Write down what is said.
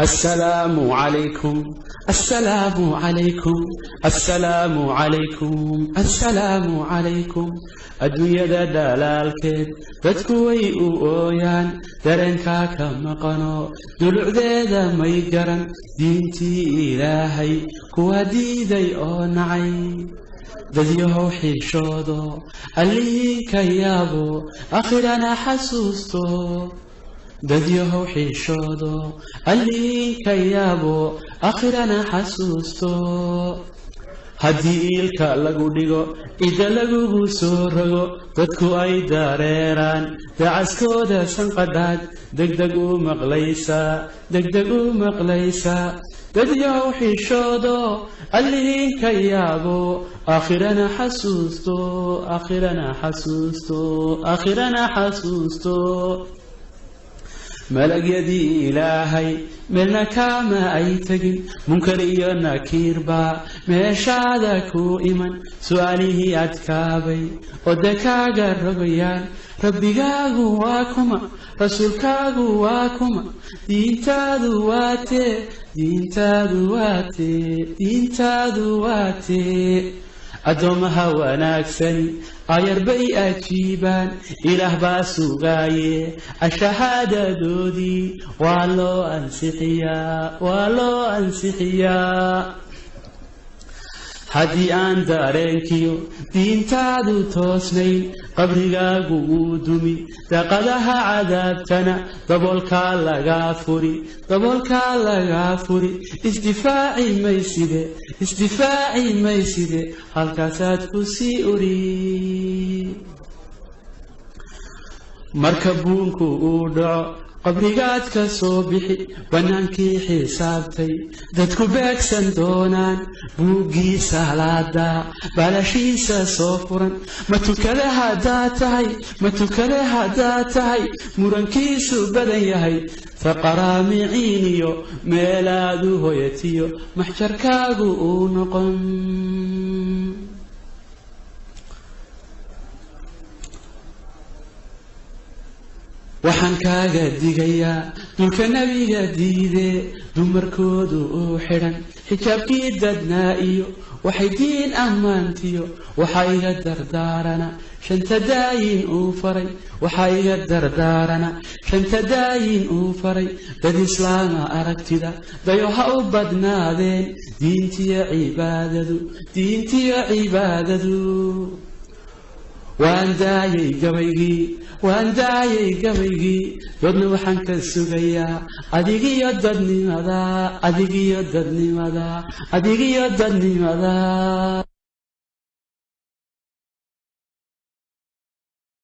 السلام عليكم السلام عليكم السلام عليكم السلام عليكم الدنيا دلالكين dadkuway u ooyaan dareenka ka maqano dulucdeeda may garan diintii ilaahay kuwa diiday oo nacay dadyahow xishoodo allihii ka yaabo aakhirana xasuusto dadyahow xishoodo allihii ka yaabo aakhirana xasuusto haddii ilka lagu dhigo ida lagugu soo rogo dadku ay dareeraan dacaskooda sanqadhaad degdeg u maqlaysaa dadyahow xishoodo allihii ka yaabo aakhirana xasuusto malagyadii ilaahay meelna kaama ay tegin munkar iyo nakiirba meeshaada ku iman su'aalihii adkaabay oo dekaaga rogayaan rabbigaagu waa kuma rasuulkaagu waa kuma diintaadu waatee adoomaha wanaagsani ayarbay ajiibaan ilaah baa sugaaye ashahaadadoodii waa loo ansixiyaa haddii aan dareenkiyo diintaadu toosnayn qabrigaagu wuu dumi daqadaha cadaabtana daboolkaa lagaa furi isdifaaci mayside halkaasaad ku sii uri marka buunku uu dhaco qabrigaad ka soo bixi bannaankii xisaabtay dadku beegsan doonaan buuggii salaada baalashiisa soo furan ma tukade haddaad tahay murankiisu badan yahay faqaraamiciin iyo meelaadu hoyatiyo maxjarkaagu uu noqon waxaan kaaga digayaa dulka nabiga diide dumarkoodu uu xidhan xijaabkii dadnaa iyo waxay diin ammaantiyo waxaa iga dardaarana shanta daayin uu faray dad islaama aragtida dayo ha u badnaadeen diintiyo cibaadadu waan daayay gabaygii dadna waxaan ka sugayaa adigiyo dadnimada